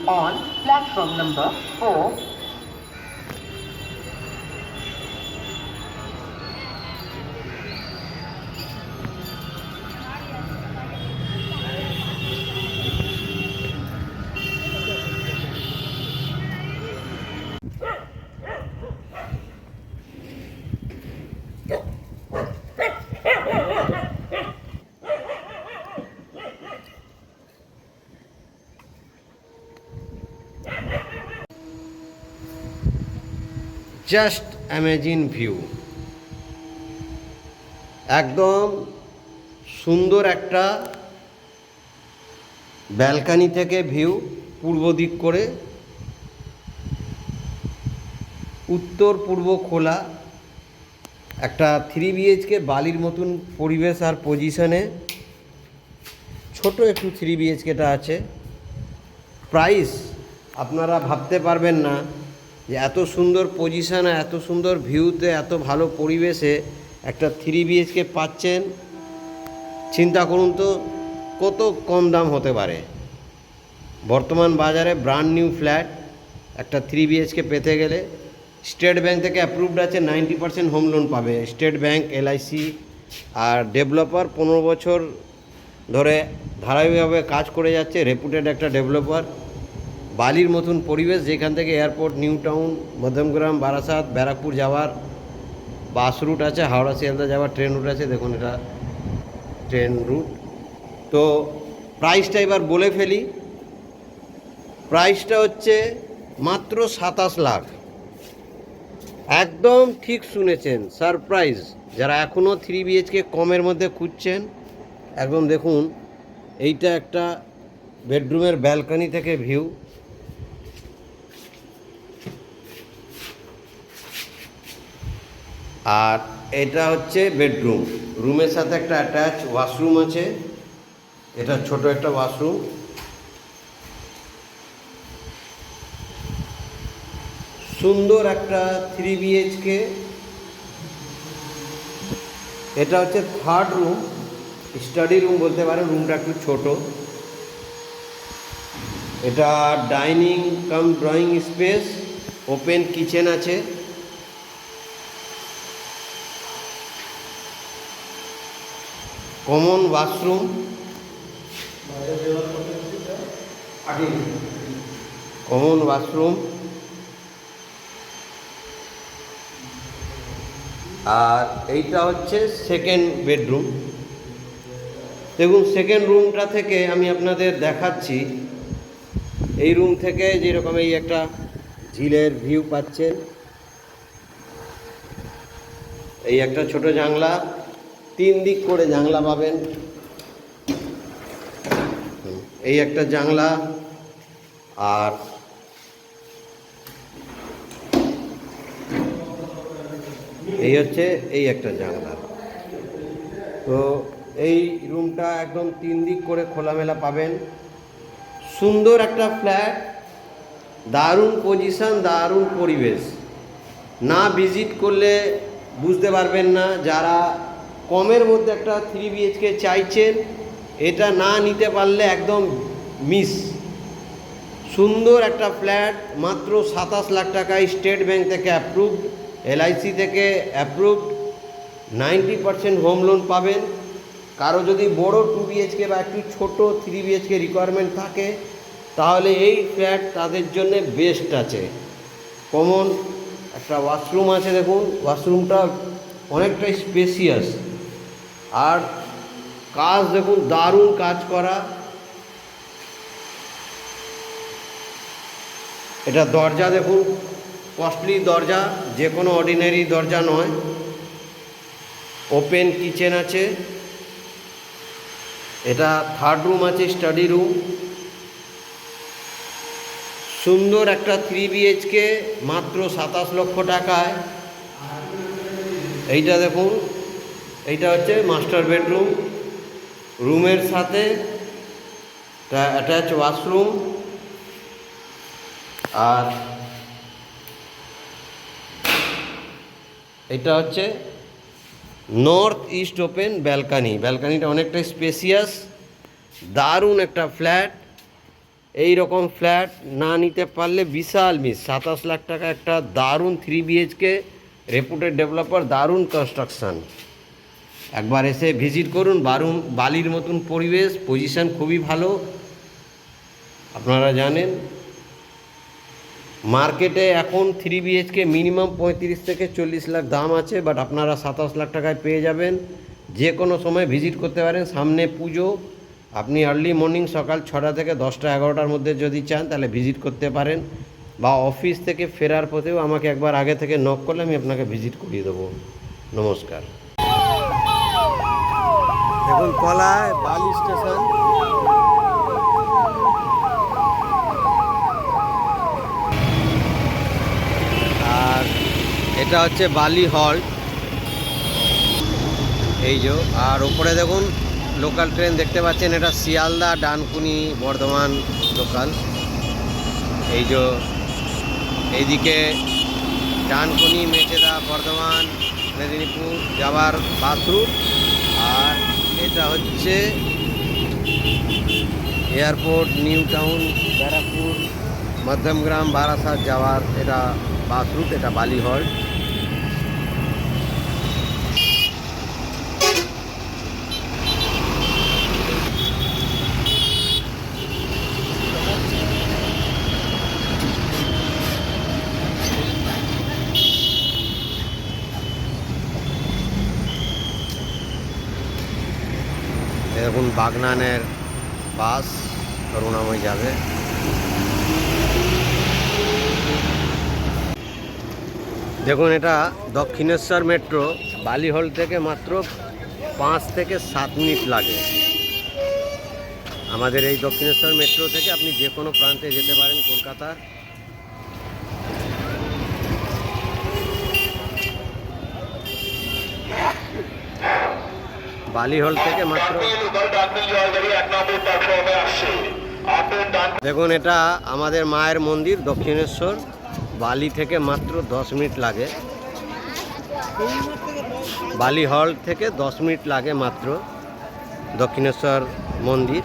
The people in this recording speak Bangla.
on platform number 4. Just amazing view, একদম সুন্দর একটা ব্যালকানি থেকে ভিউ পূর্ব দিক করে, উত্তর পূর্ব খোলা একটা 3 BHK বালির মতন পরিবেশ আর পজিশনে ছোট একটু 3 BHKটা আছে। প্রাইস আপনারা ভাবতে পারবেন না যে এত সুন্দর পজিশানে, এত সুন্দর ভিউতে, এত ভালো পরিবেশে একটা 3 BHK পাচ্ছেন। চিন্তা করুন তো কত কম দাম হতে পারে। বর্তমান বাজারে ব্র্যান্ড নিউ ফ্ল্যাট একটা 3 BHK পেতে গেলে স্টেট ব্যাঙ্ক থেকে অ্যাপ্রুভড আছে, 90% হোম লোন পাবে স্টেট ব্যাঙ্ক, LIC। আর ডেভেলপার 15 বছর ধরে ধারাবাহিকভাবে কাজ করে যাচ্ছে, রেপুটেড একটা ডেভেলপার। বালির মতন পরিবেশ, যেখান থেকে airport, new town, Madhyamgram, Barasat, Barrackpore যাওয়ার বাস রুট আছে, হাওড়া শিয়ালদা যাওয়ার ট্রেন রুট আছে। দেখুন এটা ট্রেন রুট। তো প্রাইসটা এবার বলে ফেলি। প্রাইসটা হচ্ছে মাত্র 27 লাখ। একদম ঠিক শুনেছেন, সারপ্রাইজ। যারা এখনও 3 BHK কমের মধ্যে খুঁজছেন, একদম দেখুন এইটা একটা বেডরুমের ব্যালকনি থেকে ভিউ। আর এটা হচ্ছে বেডরুম, রুমের সাথে একটা অ্যাটাচ ওয়াশরুম আছে। এটা ছোট একটা ওয়াশরুম। সুন্দর একটা 3 BHK। এটা হচ্ছে 3rd রুম, স্টাডি রুম বলতে পারেন। রুমটা একটু ছোট। এটা dining cum drawing space, open kitchen আছে। Common washroom, common washroom. আর এইটা হচ্ছে সেকেন্ড বেডরুম। দেখুন সেকেন্ড রুমটা থেকে আমি আপনাদের দেখাচ্ছি। এই রুম থেকে যেরকম এই একটা ঝিলের ভিউ পাচ্ছেন, এই একটা ছোট জানলা, 3 দিক করে জানলা পাবেন। এই একটা জানলা, আর এই হচ্ছে এই একটা জানলা। তো এই রুমটা একদম 3 দিক করে খোলামেলা পাবেন। সুন্দর একটা ফ্ল্যাট, দারুণ পজিশন, দারুণ পরিবেশ। না ভিজিট করলে বুঝতে পারবেন না। যারা কমের মধ্যে একটা 3 BHK চাইছেন, এটা না নিতে পারলে একদম মিস। সুন্দর একটা ফ্ল্যাট, মাত্র 27 লাখ টাকায়, স্টেট ব্যাঙ্ক থেকে অ্যাপ্রুভড, LIC থেকে অ্যাপ্রুভড, 90% হোম লোন পাবেন। কারো যদি বড় 2 BHK বা একটু ছোট 3 BHK রিকোয়ারমেন্ট থাকে, তাহলে এই ফ্ল্যাট তাদের জন্য বেস্ট আছে। কমন একটা ওয়াশরুম আছে। দেখুন ওয়াশরুমটা অনেকটাই স্পেসিয়াস। আর কাজ দেখুন, দারুণ কাজ করা। এটা দরজা দেখুন, কস্টলি দরজা, যে কোনো অর্ডিনারি দরজা নয়। ওপেন কিচেন আছে। এটা 3rd রুম আছে, স্টাডি রুম। সুন্দর একটা 3 BHK, মাত্র 27 লক্ষ টাকায়। এইটা দেখুন, এইটা হচ্ছে মাস্টার বেডরুম, রুমের সাথে অ্যাটাচ ওয়াশরুম। আর এটা হচ্ছে নর্থ ইস্ট ওপেন ব্যালকানি। ব্যালকানিটা অনেকটা স্পেসিয়াস, দারুণ একটা ফ্ল্যাট। এই রকম ফ্ল্যাট না নিতে পারলে বিশাল মিস। 27 লাখ টাকা একটা দারুণ 3 বিএইচকে, রেপুটেড ডেভেলপার, দারুণ কনস্ট্রাকশান। একবার এসে ভিজিট করুন। বালির মতন পরিবেশ, পজিশন খুবই ভালো। আপনারা জানেন মার্কেটে এখন 3 বিএইচকে মিনিমাম 35 থেকে 40 লাখ দাম আছে, বাট আপনারা 27 লাখ টাকায় পেয়ে যাবেন। যে কোনো সময় ভিজিট করতে পারেন। সামনে পুজো, আপনি আর্লি মর্নিং সকাল 6টা থেকে 10টা 11টার মধ্যে যদি চান তাহলে ভিজিট করতে পারেন, বা অফিস থেকে ফেরার পথেও আমাকে একবার আগে থেকে নক করলে আমি আপনাকে ভিজিট করিয়ে দেবো। নমস্কার। দেখুন কলায় বালি স্টেশন, আর এটা হচ্ছে বালি হল্ট, এই যে। আর ওপরে দেখুন লোকাল ট্রেন দেখতে পাচ্ছেন, এটা শিয়ালদা, ডানকুনি, বর্ধমান লোকাল। এই যে এইদিকে ডানকুনি, মেচেদা, বর্ধমান, মেদিনীপুর যাওয়ার বাস রুট। আর এটা হচ্ছে airport, new town, Barrackpore, Madhyamgram, Barasat যাওয়ার এটা বাস রুট। এটা বালি হল্ট। দেখুন বাগনানের বাস করুণাময় যাবে। দেখুন এটা দক্ষিণেশ্বর মেট্রো, বালিহল থেকে মাত্র 5 থেকে 7 মিনিট লাগে। আমাদের এই দক্ষিণেশ্বর মেট্রো থেকে আপনি যে কোনো প্রান্তে যেতে পারেন কলকাতার। বালিহল থেকে মাত্র, দেখুন এটা আমাদের মায়ের মন্দির দক্ষিণেশ্বর, বালি থেকে মাত্র 10 মিনিট লাগে। বালি হল থেকে 10 মিনিট লাগে মাত্র দক্ষিণেশ্বর মন্দির।